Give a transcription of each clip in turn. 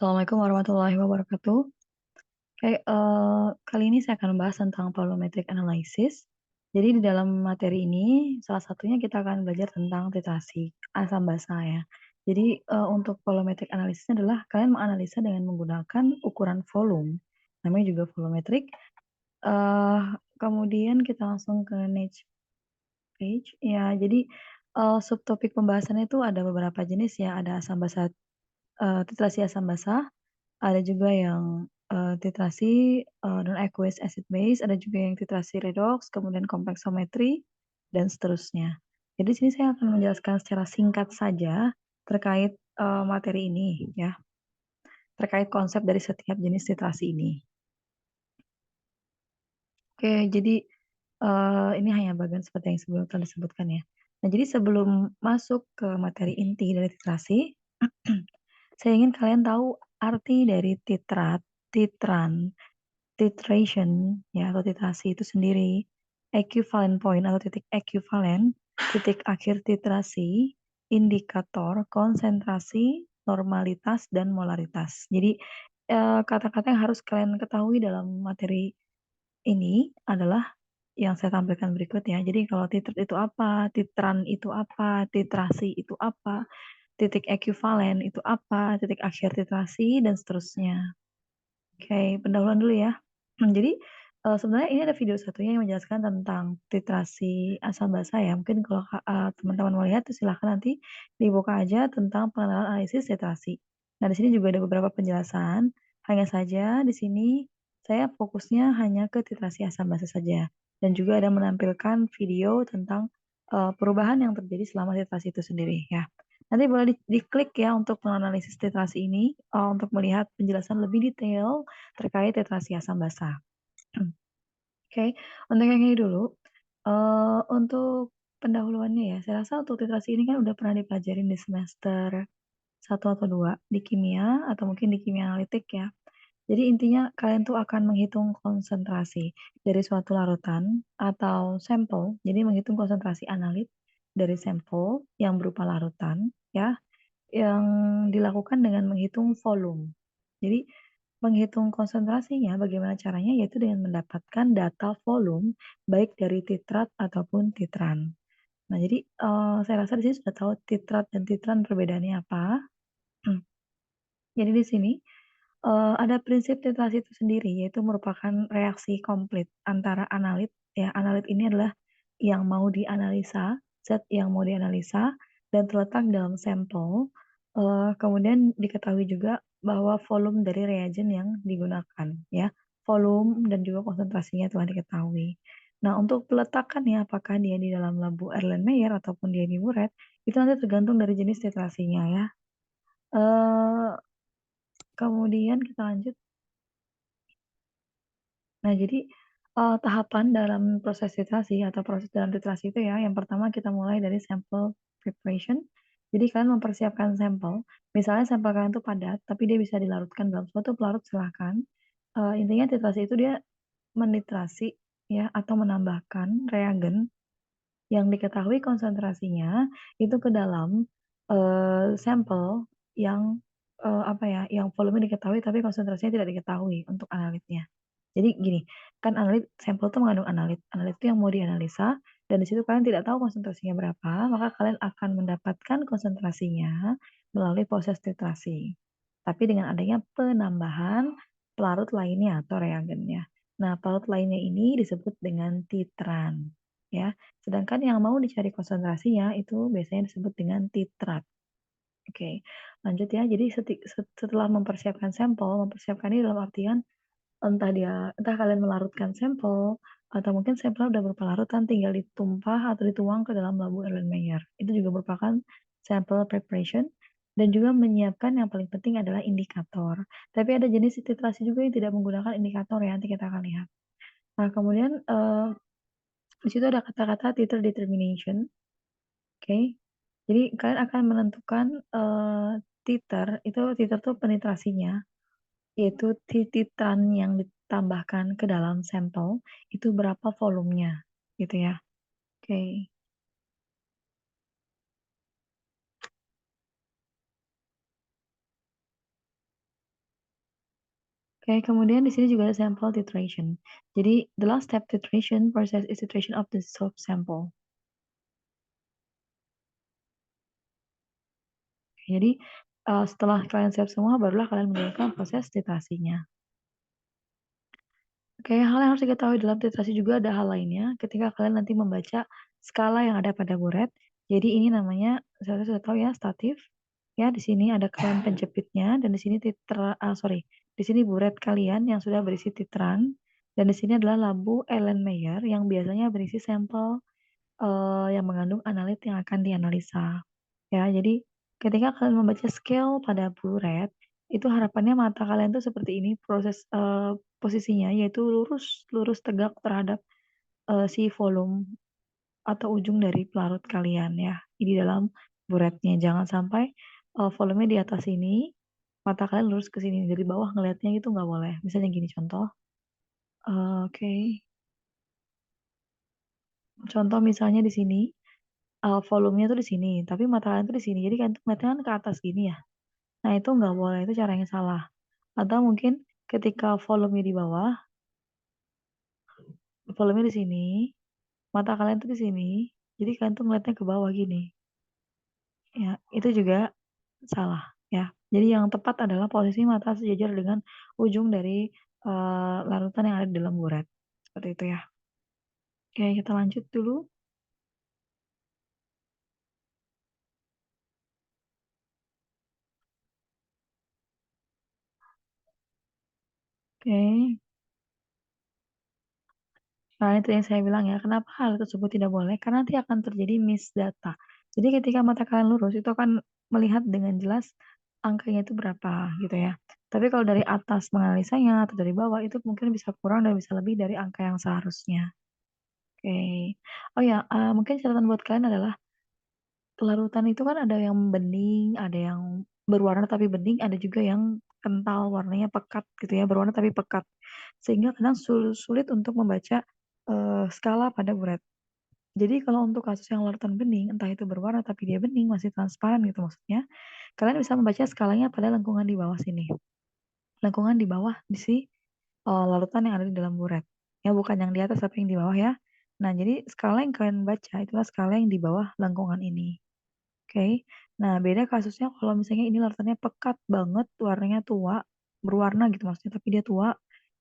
Assalamualaikum warahmatullahi wabarakatuh. Oke, kali ini saya akan membahas tentang volumetric analysis. Jadi di dalam materi ini, salah satunya kita akan belajar tentang titrasi asam basa ya. Jadi untuk volumetric analysis adalah kalian menganalisa dengan menggunakan ukuran volume, namanya juga volumetric. Kemudian kita langsung ke next page. Ya, jadi subtopik pembahasannya itu ada beberapa jenis ya, ada asam basa, titrasi asam basa. Ada juga yang, titrasi, non-aqueous acid base, ada juga yang titrasi redox, kemudian kompleksometri, dan seterusnya. Jadi di sini saya akan menjelaskan secara singkat saja terkait, materi ini ya, terkait konsep dari setiap jenis titrasi ini. Oke, jadi, ini hanya bagian seperti yang sebelum telah disebutkan ya. Nah, jadi sebelum masuk ke materi inti dari titrasi, saya ingin kalian tahu arti dari titrat, titran, titration ya atau titrasi itu sendiri, equivalent point atau titik ekuivalen, titik akhir titrasi, indikator, konsentrasi, normalitas, dan molaritas. Jadi kata-kata yang harus kalian ketahui dalam materi ini adalah yang saya tampilkan berikut ya. Jadi kalau titrat itu apa, titran itu apa, titrasi itu apa, titik ekuivalen itu apa, titik akhir titrasi, dan seterusnya. Oke, pendahuluan dulu ya. Jadi, sebenarnya ini ada video satunya yang menjelaskan tentang titrasi asam basa ya. Mungkin kalau teman-teman mau lihat tuh silahkan nanti dibuka aja tentang pengenalan analisis titrasi. Nah, di sini juga ada beberapa penjelasan. Hanya saja di sini saya fokusnya hanya ke titrasi asam basa saja. Dan juga ada menampilkan video tentang perubahan yang terjadi selama titrasi itu sendiri ya. Nanti boleh diklik ya untuk menganalisis titrasi ini, untuk melihat penjelasan lebih detail terkait titrasi asam basa. Oke, untuk yang ini dulu, untuk pendahuluannya ya, saya rasa untuk titrasi ini kan udah pernah dipelajarin di semester 1 atau 2 di kimia atau mungkin di kimia analitik ya. Jadi intinya kalian tuh akan menghitung konsentrasi dari suatu larutan atau sampel, jadi menghitung konsentrasi analit dari sampel yang berupa larutan ya, yang dilakukan dengan menghitung volume. Jadi, menghitung konsentrasinya bagaimana caranya? Yaitu dengan mendapatkan data volume baik dari titrat ataupun titran. Nah, jadi, saya rasa di sini sudah tahu titrat dan titran perbedaannya apa. Jadi di sini, ada prinsip titrasi itu sendiri, yaitu merupakan reaksi komplit antara analit ya, analit ini adalah yang mau dianalisa, zat yang mau dianalisa dan terletak dalam sampel, kemudian diketahui juga bahwa volume dari reagen yang digunakan ya, volume dan juga konsentrasinya telah diketahui. Nah, untuk peletakannya apakah dia di dalam labu Erlenmeyer ataupun dia di buret, itu nanti tergantung dari jenis titrasinya ya. Eee, Kemudian kita lanjut. Nah, jadi, tahapan dalam proses titrasi atau proses dalam titrasi itu ya, yang pertama kita mulai dari sampel preparation. Jadi kalian mempersiapkan sampel, misalnya sampel kalian tuh padat, tapi dia bisa dilarutkan dalam suatu pelarut silahkan. Intinya titrasi itu dia menitrasi ya atau menambahkan reagen yang diketahui konsentrasinya itu ke dalam, sampel yang, apa ya, yang volume diketahui tapi konsentrasinya tidak diketahui untuk analitnya. Jadi gini, kan sampel itu mengandung analit itu yang mau dianalisa dan di situ kalian tidak tahu konsentrasinya berapa, maka kalian akan mendapatkan konsentrasinya melalui proses titrasi. Tapi dengan adanya penambahan pelarut lainnya atau reagennya. Nah, pelarut lainnya ini disebut dengan titran, ya. Sedangkan yang mau dicari konsentrasinya itu biasanya disebut dengan titrat. Oke, lanjut ya. Jadi setelah mempersiapkan sampel, mempersiapkan ini dalam artian entah kalian melarutkan sampel atau mungkin sampelnya udah berupa larutan tinggal ditumpah atau dituang ke dalam labu Erlenmeyer. Itu juga merupakan sample preparation dan juga menyiapkan yang paling penting adalah indikator. Tapi ada jenis titrasi juga yang tidak menggunakan indikator ya, nanti kita akan lihat. Nah, kemudian di situ ada kata-kata titer determination. Oke. Jadi kalian akan menentukan titer tuh penetrasinya, yaitu titran yang ditambahkan ke dalam sampel itu berapa volumenya, gitu ya. Oke. Oke, kemudian di sini juga ada sample titration. Jadi the last step titration process is titration of the soap sample. Jadi setelah kalian siap semua, barulah kalian menjalankan proses titrasinya. Oke, hal yang harus diketahui dalam titrasi juga ada hal lainnya. Ketika kalian nanti membaca skala yang ada pada buret, jadi ini namanya, saya sudah tahu ya, statif. Ya, di sini ada kalian penjepitnya, dan di sini di sini buret kalian yang sudah berisi titran, dan di sini adalah labu Erlenmeyer yang biasanya berisi sampel yang mengandung analit yang akan dianalisa. Ya, jadi ketika kalian membaca scale pada buret, itu harapannya mata kalian tuh seperti ini posisinya, yaitu lurus lurus tegak terhadap si volume atau ujung dari pelarut kalian ya di dalam buretnya. Jangan sampai volumenya di atas ini, mata kalian lurus ke sini dari bawah ngelihatnya itu nggak boleh. Misalnya gini contoh. Oke. Contoh misalnya di sini, volumenya tuh di sini, tapi mata kalian tuh di sini. Jadi kan ngeliatnya kan ke atas gini ya. Nah, itu nggak boleh, itu caranya salah. Atau mungkin ketika volumenya di bawah, volumenya di sini, mata kalian tuh di sini, jadi kalian tuh ngeliatnya ke bawah gini. Ya, itu juga salah ya. Jadi yang tepat adalah posisi mata sejajar dengan ujung dari larutan yang ada di dalam buret. Seperti itu ya. Oke, kita lanjut dulu. Oke. Nah, itu yang saya bilang ya, kenapa hal tersebut tidak boleh? Karena nanti akan terjadi miss data. Jadi ketika mata kalian lurus, itu akan melihat dengan jelas angkanya itu berapa gitu ya. Tapi kalau dari atas menganalisanya atau dari bawah, itu mungkin bisa kurang dan bisa lebih dari angka yang seharusnya. Oke. Oh ya, mungkin catatan buat kalian adalah larutan itu kan ada yang bening, ada yang berwarna tapi bening, ada juga yang kental warnanya pekat gitu ya, berwarna tapi pekat. Sehingga kadang sulit untuk membaca skala pada buret. Jadi kalau untuk kasus yang larutan bening, entah itu berwarna tapi dia bening, masih transparan gitu maksudnya, kalian bisa membaca skalanya pada lengkungan di bawah sini. Lengkungan di bawah di si larutan yang ada di dalam buret. Ya bukan yang di atas tapi yang di bawah ya. Nah, jadi skala yang kalian baca itulah skala yang di bawah lengkungan ini. Oke. Nah, beda kasusnya kalau misalnya ini larutannya pekat banget, warnanya tua, berwarna gitu maksudnya, tapi dia tua.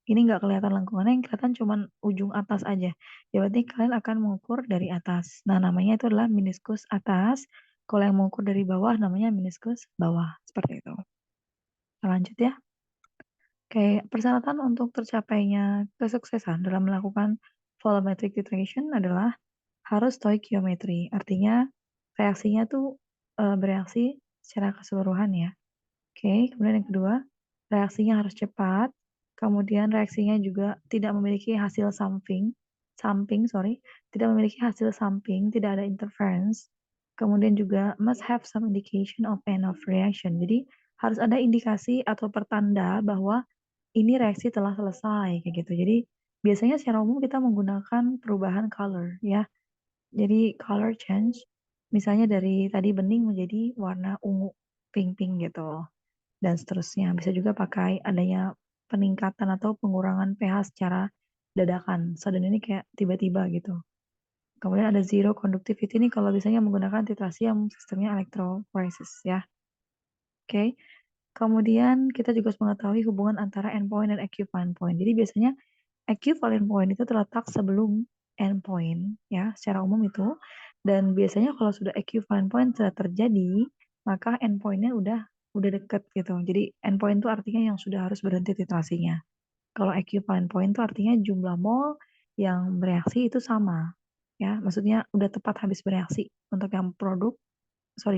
Ini nggak kelihatan lengkungannya, yang kelihatan cuman ujung atas aja. Ya berarti kalian akan mengukur dari atas. Nah, namanya itu adalah meniskus atas. Kalau yang mengukur dari bawah namanya meniskus bawah. Seperti itu. Kita lanjut ya. Oke, persyaratan untuk tercapainya kesuksesan dalam melakukan volumetric titration adalah harus stoichiometry. Artinya reaksinya tuh bereaksi secara keseluruhan ya. Oke, kemudian yang kedua, reaksinya harus cepat. Kemudian reaksinya juga tidak memiliki hasil tidak memiliki hasil samping, tidak ada interference. Kemudian juga must have some indication of end of reaction. Jadi harus ada indikasi atau pertanda bahwa ini reaksi telah selesai kayak gitu. Jadi biasanya secara umum kita menggunakan perubahan color ya. Jadi color change misalnya dari tadi bening menjadi warna ungu, pink-pink gitu dan seterusnya. Bisa juga pakai adanya peningkatan atau pengurangan pH secara dadakan. Sudden ini kayak tiba-tiba gitu. Kemudian ada zero conductivity ini kalau biasanya menggunakan titrasi yang sistemnya electrophoresis ya. Oke. Kemudian kita juga harus mengetahui hubungan antara endpoint dan equivalent point. Jadi biasanya equivalent point itu terletak sebelum endpoint ya, secara umum itu. Dan biasanya kalau sudah equivalent point sudah terjadi, maka endpointnya udah deket gitu. Jadi endpoint itu artinya yang sudah harus berhenti titrasinya. Kalau equivalent point itu artinya jumlah mol yang bereaksi itu sama. Ya, maksudnya udah tepat habis bereaksi untuk yang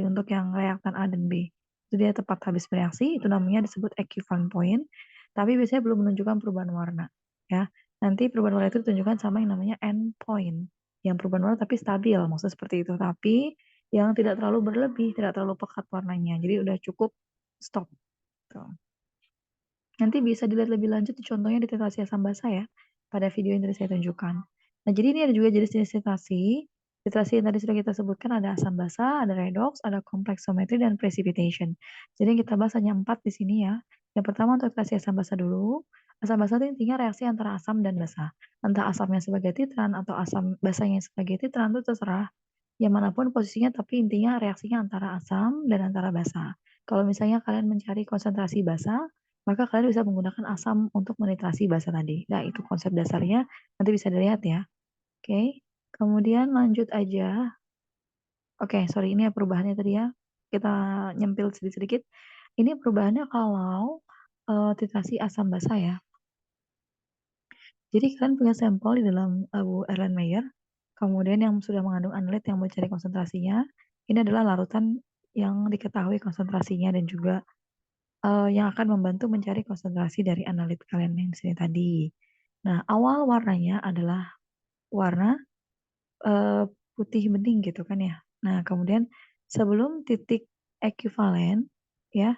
untuk yang reaktan A dan B. Itu dia tepat habis bereaksi, itu namanya disebut equivalent point, tapi biasanya belum menunjukkan perubahan warna. Ya, nanti perubahan warna itu ditunjukkan sama yang namanya endpoint, yang perubahan warna tapi stabil, maksudnya seperti itu. Tapi yang tidak terlalu berlebih, tidak terlalu pekat warnanya. Jadi udah cukup stop. Tuh. Nanti bisa dilihat lebih lanjut contohnya di titrasi asam basa ya, pada video yang tadi saya tunjukkan. Nah, jadi ini ada juga jenis-jenis titrasi. Titrasi yang tadi sudah kita sebutkan ada asam basa, ada redox, ada complexometry, dan precipitation. Jadi yang kita bahas hanya 4 di sini ya. Yang pertama untuk titrasi asam basa dulu. Asam basa itu intinya reaksi antara asam dan basa. Entah asamnya sebagai titran atau asam basanya sebagai titran itu terserah. Yang manapun posisinya tapi intinya reaksinya antara asam dan antara basa. Kalau misalnya kalian mencari konsentrasi basa, maka kalian bisa menggunakan asam untuk menitrasi basa tadi. Nah, itu konsep dasarnya. Nanti bisa dilihat ya. Oke. Kemudian lanjut aja. Oke, sorry ini ya perubahannya tadi ya. Kita nyempil sedikit-sedikit. Ini perubahannya kalau titrasi asam basa ya. Jadi kalian punya sampel di dalam Erlenmeyer, kemudian yang sudah mengandung analit yang mencari konsentrasinya. Ini adalah larutan yang diketahui konsentrasinya dan juga yang akan membantu mencari konsentrasi dari analit kalian yang di sini tadi. Nah, awal warnanya adalah warna eh, putih bening gitu kan ya. Nah, kemudian sebelum titik ekuivalen ya,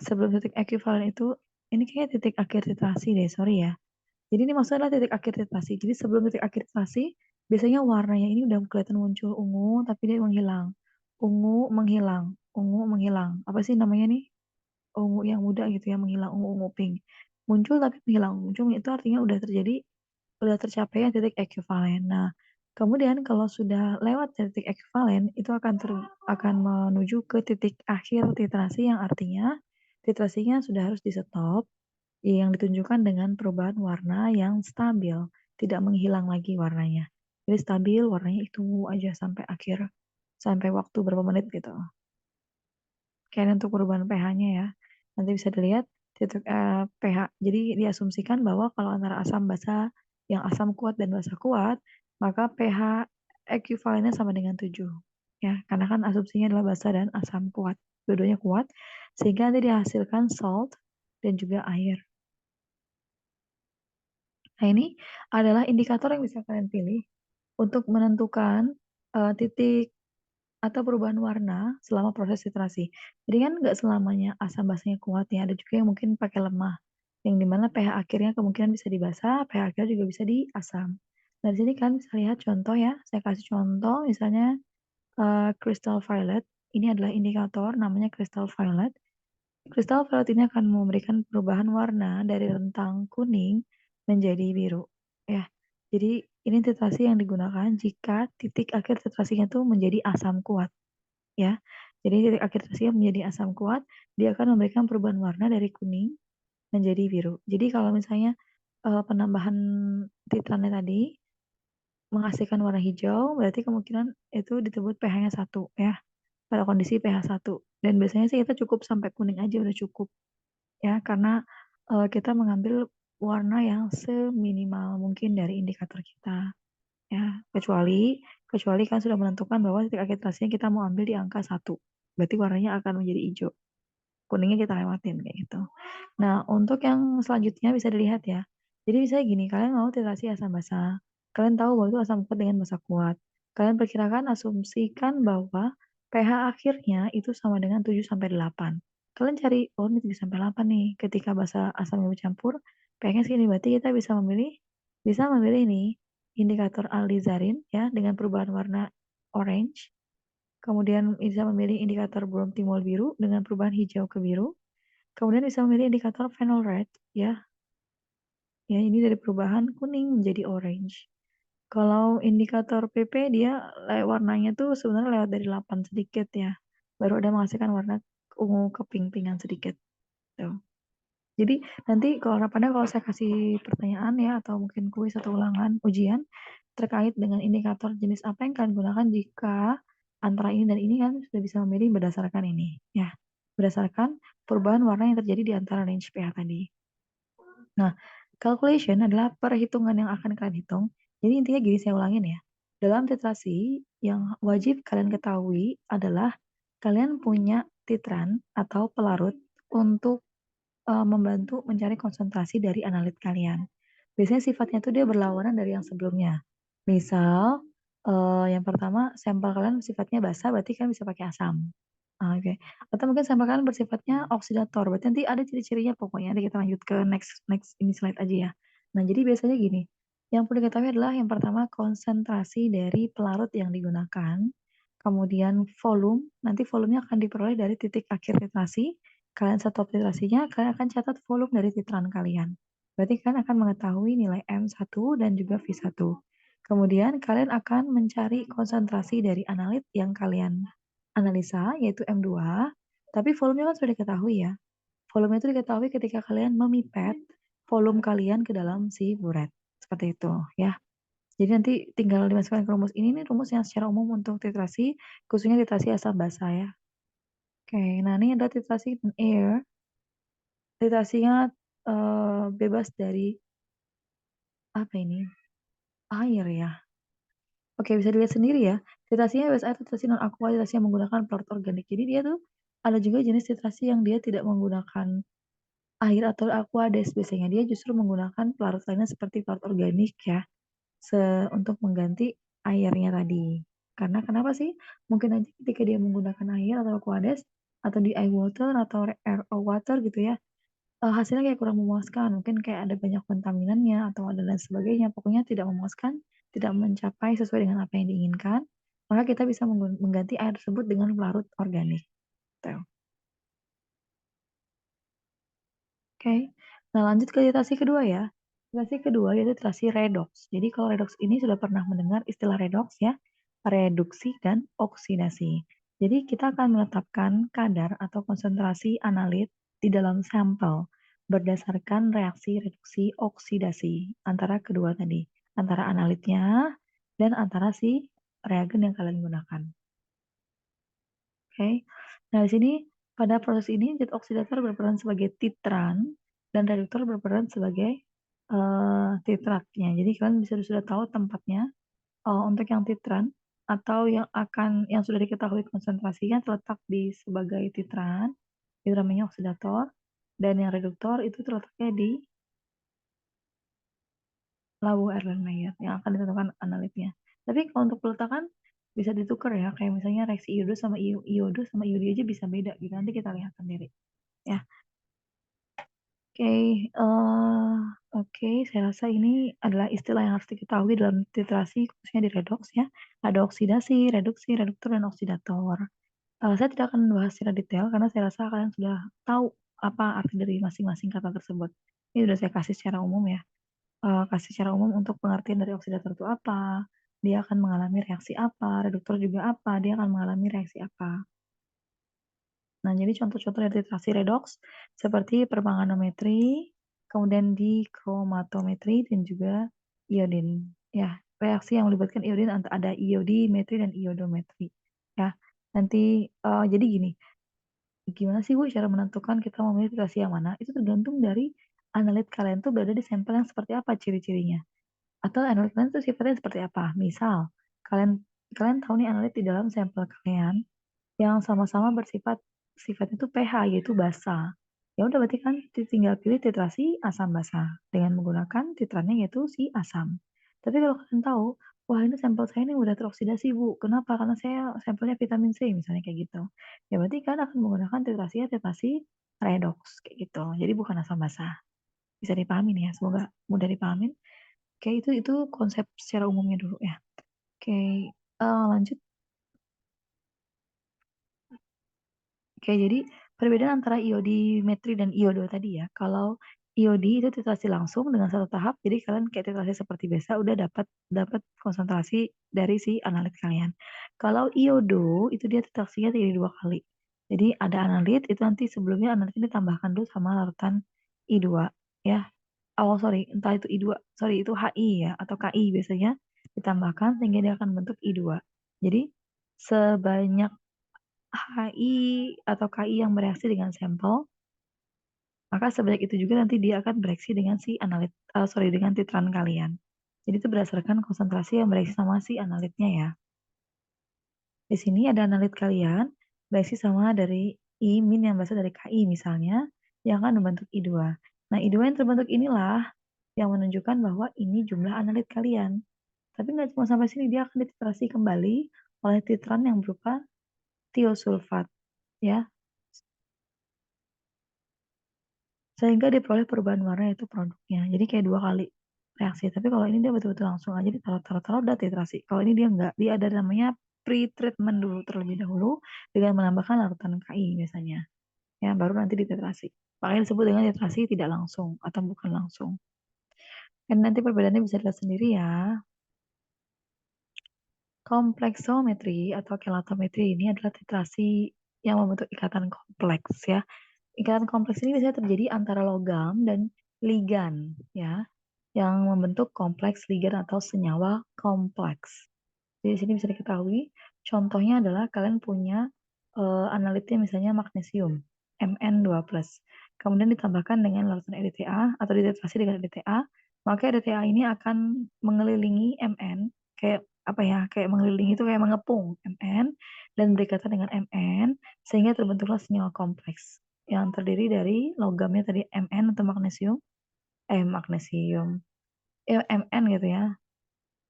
sebelum titik ekuivalen itu ini kayaknya titik akhir titrasi deh, sorry ya. Jadi ini maksudnya adalah titik akhir titrasi. Jadi sebelum titik akhir titrasi, biasanya warnanya ini udah kelihatan muncul ungu, tapi dia menghilang. Ungu menghilang, ungu menghilang. Apa sih namanya nih? Ungu yang muda gitu ya, menghilang ungu-ungu pink. Muncul tapi menghilang. Muncul itu artinya udah terjadi, udah tercapai titik ekuivalen. Nah, kemudian kalau sudah lewat titik ekuivalen, itu akan menuju ke titik akhir titrasi yang artinya titrasinya sudah harus di stop yang ditunjukkan dengan perubahan warna yang stabil, tidak menghilang lagi warnanya. Jadi stabil warnanya itu aja sampai akhir, sampai waktu berapa menit gitu. Kayak untuk perubahan pH-nya ya. Nanti bisa dilihat titik pH. Jadi diasumsikan bahwa kalau antara asam basa yang asam kuat dan basa kuat, maka pH ekuivalennya sama dengan 7. Ya, karena kan asumsinya adalah basa dan asam kuat. Dua-duanya kuat, sehingga nanti dihasilkan salt dan juga air. Nah, ini adalah indikator yang bisa kalian pilih untuk menentukan titik atau perubahan warna selama proses titrasi. Jadi kan nggak selamanya asam basanya kuat ya, ada juga yang mungkin pakai lemah, yang dimana pH akhirnya kemungkinan bisa di basa, pH akhirnya juga bisa di asam. Nah, di sini kan bisa lihat contoh ya, saya kasih contoh misalnya crystal violet, ini adalah indikator namanya crystal violet. Kristal violet ini akan memberikan perubahan warna dari rentang kuning menjadi biru. Ya, jadi ini titrasi yang digunakan jika titik akhir titrasinya itu menjadi asam kuat. Ya, jadi titik akhir titrasinya menjadi asam kuat, dia akan memberikan perubahan warna dari kuning menjadi biru. Jadi kalau misalnya penambahan titrannya tadi menghasilkan warna hijau, berarti kemungkinan itu disebut pH-nya 1 ya, pada kondisi pH 1. Dan biasanya sih kita cukup sampai kuning aja udah cukup. Ya, karena kita mengambil warna yang seminimal mungkin dari indikator kita, ya. Kecuali kecuali kan sudah menentukan bahwa titik akhir kita mau ambil di angka 1. Berarti warnanya akan menjadi hijau. Kuningnya kita lewatin kayak gitu. Nah, untuk yang selanjutnya bisa dilihat ya. Jadi misalnya gini, kalian mau titrasi asam basa. Kalian tahu bahwa itu asam kuat dengan basa kuat. Kalian perkirakan asumsikan bahwa pH akhirnya itu sama dengan 7 sampai 8. Kalian cari, oh ini 7 sampai 8 nih. Ketika basa asamnya bercampur, pH-nya segini. Berarti kita bisa memilih ini indikator alizarin ya dengan perubahan warna orange. Kemudian bisa memilih indikator bromtimol biru dengan perubahan hijau ke biru. Kemudian bisa memilih indikator phenol red ya. Ya, ini dari perubahan kuning menjadi orange. Kalau indikator PP dia warnanya tuh sebenarnya lewat dari 8 sedikit ya. Baru ada menghasilkan warna ungu keping-pingan sedikit. Tuh. Jadi nanti kalau harapannya kalau saya kasih pertanyaan ya atau mungkin kuis atau ulangan ujian terkait dengan indikator jenis apa yang kalian gunakan jika antara ini dan ini kan sudah bisa memilih berdasarkan ini ya. Berdasarkan perubahan warna yang terjadi di antara range pH tadi. Nah, calculation adalah perhitungan yang akan kalian hitung. Jadi intinya gini saya ulangin ya. Dalam titrasi yang wajib kalian ketahui adalah kalian punya titran atau pelarut untuk membantu mencari konsentrasi dari analit kalian. Biasanya sifatnya tuh dia berlawanan dari yang sebelumnya. Misal, yang pertama sampel kalian sifatnya basa, berarti kalian bisa pakai asam. Oke. Atau mungkin sampel kalian bersifatnya oksidator, berarti nanti ada ciri-cirinya pokoknya. Nanti kita lanjut ke next next ini slide aja ya. Nah, jadi biasanya gini, yang perlu diketahui adalah yang pertama konsentrasi dari pelarut yang digunakan, kemudian volume, nanti volumenya akan diperoleh dari titik akhir titrasi, kalian stop titrasinya, kalian akan catat volume dari titran kalian. Berarti kalian akan mengetahui nilai M1 dan juga V1. Kemudian kalian akan mencari konsentrasi dari analit yang kalian analisa, yaitu M2, tapi volumenya kan sudah diketahui ya. Volume itu diketahui ketika kalian memipet volume kalian ke dalam si buret. Seperti itu ya. Jadi nanti tinggal dimasukkan ke rumus ini nih, rumus yang secara umum untuk titrasi, khususnya titrasi asam basa ya. Oke, nah ini ada titrasi air. Titrasinya bebas dari apa ini? Air ya. Oke, bisa dilihat sendiri ya. Titrasinya bebas air, titrasi non aqua, titrasi yang menggunakan pelarut organik. Jadi dia tuh ada juga jenis titrasi yang dia tidak menggunakan air atau aquades. Biasanya dia justru menggunakan pelarut lainnya seperti pelarut organik ya. Untuk mengganti airnya tadi. Karena kenapa sih? Mungkin aja ketika dia menggunakan air atau aquades atau di eye water atau RO water gitu ya, hasilnya kayak kurang memuaskan, mungkin kayak ada banyak kontaminannya atau ada lain sebagainya, pokoknya tidak memuaskan, tidak mencapai sesuai dengan apa yang diinginkan, maka kita bisa mengganti air tersebut dengan pelarut organik. Gitu. Oke. Nah, lanjut ke titrasi kedua ya. Titrasi kedua yaitu titrasi redox. Jadi kalau redox ini sudah pernah mendengar istilah redox ya, reduksi dan oksidasi. Jadi kita akan menetapkan kadar atau konsentrasi analit di dalam sampel berdasarkan reaksi reduksi oksidasi antara kedua tadi, antara analitnya dan antara si reagen yang kalian gunakan. Oke. Nah, di sini pada proses ini zat oksidator berperan sebagai titran dan reduktor berperan sebagai titratnya. Jadi kalian bisa sudah tahu tempatnya untuk yang titran atau yang sudah diketahui konsentrasinya terletak di sebagai titran, itu namanya oksidator, dan yang reduktor itu terletaknya di lambung Erlenmeyer yang akan ditentukan analitnya. Tapi kalau untuk peletakan bisa ditukar ya, kayak misalnya reaksi iodo sama iodo sama iodi aja bisa beda gitu. Nanti kita lihat sendiri. Ya, oke, oke, saya rasa ini adalah istilah yang harus diketahui dalam titrasi khususnya di redox ya. Ada oksidasi, reduksi, reduktor, dan oksidator. Saya tidak akan membahas secara detail karena saya rasa kalian sudah tahu apa arti dari masing-masing kata tersebut. Ini sudah saya kasih secara umum ya. Kasih secara umum untuk pengertian dari oksidator itu apa, dia akan mengalami reaksi apa, reduktor juga apa, dia akan mengalami reaksi apa. Nah, jadi contoh-contoh dari titrasi redox seperti permanganometri, kemudian dikromatometri, dan juga iodin. Ya, reaksi yang melibatkan iodin ada iodimetri dan iodometri. Ya, nanti jadi gini, gimana sih Bu cara menentukan kita memilih titrasi yang mana? Itu tergantung dari analit kalian tuh berada di sampel yang seperti apa ciri-cirinya. Atau analit kalian tuh sifatnya seperti apa? Misal, kalian kalian tahu nih analit di dalam sampel kalian yang sama-sama sifatnya itu pH yaitu basa. Ya udah berarti kan tinggal pilih titrasi asam basa dengan menggunakan titrannya yaitu si asam. Tapi kalau kalian tahu, wah ini sampel saya ini udah teroksidasi Bu. Kenapa? Karena saya sampelnya vitamin C misalnya kayak gitu. Ya berarti kalian akan menggunakan titrasi redox kayak gitu. Jadi bukan asam basa. Bisa dipahamin ya, semoga mudah dipahamin. Oke, itu konsep secara umumnya dulu ya. Oke, lanjut. Oke, jadi perbedaan antara iodimetri dan iodo tadi ya. Kalau iodi itu titrasi langsung dengan satu tahap, jadi kalian kayak titrasi seperti biasa udah dapat dapat konsentrasi dari si analit kalian. Kalau iodo itu dia titrasinya jadi dua kali. Jadi ada analit itu nanti sebelumnya analit ini ditambahkan dulu sama larutan I2 ya. Oh sorry, entah itu I2, sorry itu HI ya atau KI biasanya ditambahkan sehingga dia akan bentuk I2. Jadi sebanyak HI atau KI yang bereaksi dengan sampel, maka sebanyak itu juga nanti dia akan bereaksi dengan si dengan titran kalian. Jadi itu berdasarkan konsentrasi yang bereaksi sama si analitnya ya. Di sini ada analit kalian bereaksi sama dari I min yang berasal dari KI misalnya, yang akan membentuk I2. Nah, I2 yang terbentuk inilah yang menunjukkan bahwa ini jumlah analit kalian. Tapi nggak cuma sampai sini, dia akan dititrasi kembali oleh titran yang berupa tiosulfat ya, sehingga diperoleh perubahan warna itu produknya. Jadi kayak dua kali reaksi. Tapi kalau ini dia betul-betul langsung aja ditaruh-taruh udah titrasi. Kalau ini dia enggak, dia ada namanya pre-treatment dulu terlebih dahulu dengan menambahkan larutan KI biasanya. ya baru nanti dititrasi. Makanya disebut dengan titrasi tidak langsung atau bukan langsung. Dan nanti perbedaannya bisa dilihat sendiri ya. Kompleksometri atau kelatometri ini adalah titrasi yang membentuk ikatan kompleks ya. Ikatan kompleks ini biasanya terjadi antara logam dan ligan ya, yang membentuk kompleks ligan atau senyawa kompleks. Jadi di sini bisa diketahui, contohnya adalah kalian punya analitnya misalnya magnesium Mn2+. Kemudian ditambahkan dengan larutan EDTA atau dititrasi dengan EDTA, maka EDTA ini akan mengelilingi Mn kayak apa ya? Kayak mengelilingi itu kayak mengepung Mn dan berikatan dengan Mn sehingga terbentuklah senyawa kompleks yang terdiri dari logamnya tadi Mn atau magnesium, ya Mn gitu ya,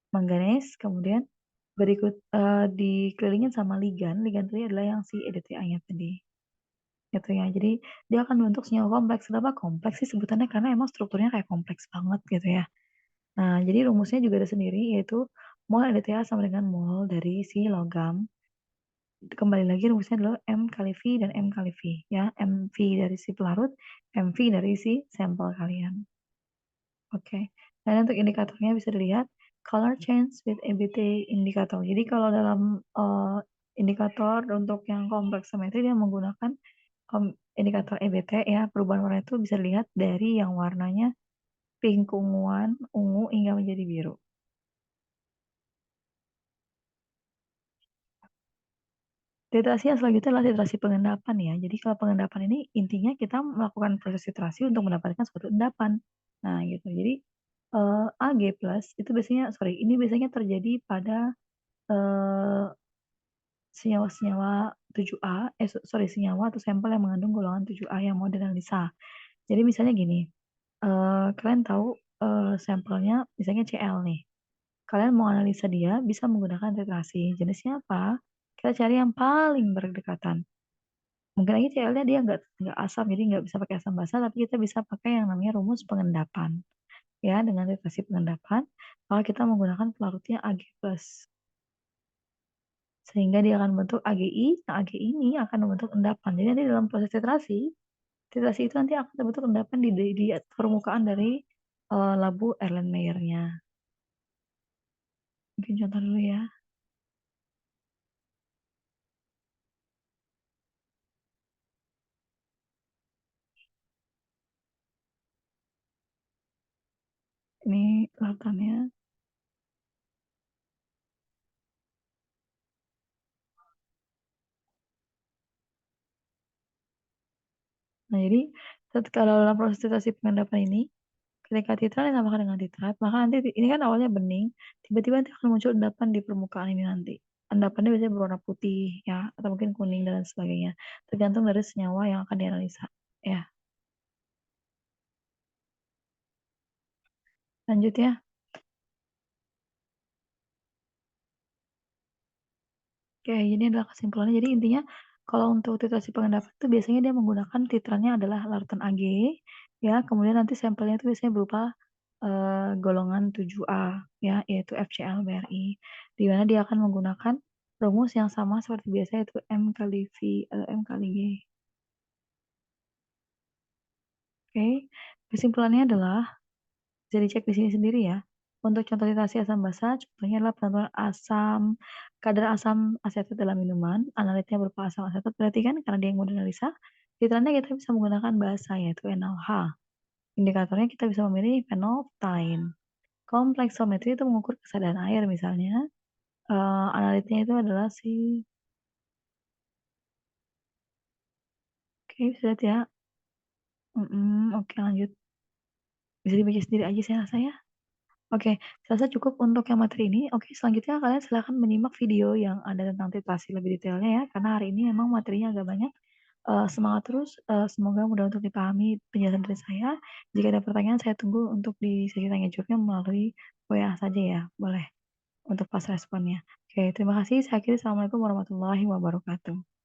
manganes, kemudian berikut dikelilingin sama ligan. Ligan tadi adalah yang si EDTA-nya tadi. Gitu ya. Jadi dia akan membentuk senyawa kompleks. Kenapa kompleks sih sebutannya? Karena emang strukturnya kayak kompleks banget gitu ya. Nah, jadi rumusnya juga ada sendiri yaitu mol EDTA sama dengan mol dari si logam. Kembali lagi rumusnya adalah M kali V dan M kali V ya. MV dari si pelarut, MV dari si sampel kalian. Oke. Dan untuk indikatornya bisa dilihat color change with EBT indikator. Jadi kalau dalam indikator untuk yang kompleksometri dia menggunakan indikator EBT ya, perubahan warna itu bisa dilihat dari yang warnanya pink keunguan, ungu hingga menjadi biru. Titrasi yang selanjutnya adalah titrasi pengendapan ya. Jadi kalau pengendapan ini intinya kita melakukan proses titrasi untuk mendapatkan suatu endapan. Nah gitu. Jadi Ag plus itu biasanya, sorry, ini biasanya terjadi pada eh, senyawa-senyawa 7A, sorry, senyawa atau sampel yang mengandung golongan 7A yang mau dianalisa. Jadi misalnya gini, kalian tahu sampelnya misalnya Cl nih. Kalian mau analisa dia bisa menggunakan titrasi. Jenisnya apa? Kita cari yang paling berdekatan. Mungkin aja Cl-nya dia nggak asam, jadi nggak bisa pakai asam basa, tapi kita bisa pakai yang namanya rumus pengendapan. Ya, dengan titrasi pengendapan, maka kita menggunakan pelarutnya Ag+. Sehingga dia akan membentuk AgI, nah AgI ini akan membentuk endapan. Jadi nanti dalam proses titrasi, titrasi itu nanti akan terbentuk endapan di permukaan dari labu Erlenmeyernya. Mungkin contoh dulu ya. Ini larutannya. Nah, jadi kalau dalam proses titrasi pengendapan ini, ketika titrat ditambahkan dengan titrat, maka nanti ini kan awalnya bening, tiba-tiba nanti akan muncul endapan di permukaan ini nanti. Endapannya biasanya berwarna putih ya, atau mungkin kuning dan sebagainya. Tergantung dari senyawa yang akan dianalisa. Ya, lanjut ya. Oke, ini adalah kesimpulannya. Jadi intinya kalau untuk titrasi pengendapan itu biasanya dia menggunakan titrannya adalah larutan Ag, ya. Kemudian nanti sampelnya itu biasanya berupa golongan 7A, ya, yaitu FCl-BRI. Di mana dia akan menggunakan rumus yang sama seperti biasa yaitu M kali V atau M kali G. Oke, kesimpulannya adalah bisa dicek di sini sendiri ya. Untuk contoh titrasi asam basa, contohnya adalah penentuan kadar asam asetat dalam minuman. Analitnya berupa asam asetat, berarti kan karena dia yang mau dianalisa, titrannya kita bisa menggunakan basa yaitu NaOH. Indikatornya kita bisa memilih phenolphthalein. Kompleksometri itu mengukur kesadaran air misalnya. Analitnya itu adalah si, oke, bisa lihat ya. Oke, lanjut. Bisa dibaca sendiri aja saya rasa ya. Oke, saya rasa cukup untuk yang materi ini. Oke, selanjutnya kalian silahkan menyimak video yang ada tentang titrasi lebih detailnya ya, karena hari ini memang materinya agak banyak. Semangat terus, semoga mudah untuk dipahami penjelasan dari saya. Jika ada pertanyaan, saya tunggu untuk di sesi tanya jawabnya melalui WA saja ya, boleh untuk pas responnya. Oke, terima kasih. Saya akhiri. Assalamualaikum warahmatullahi wabarakatuh.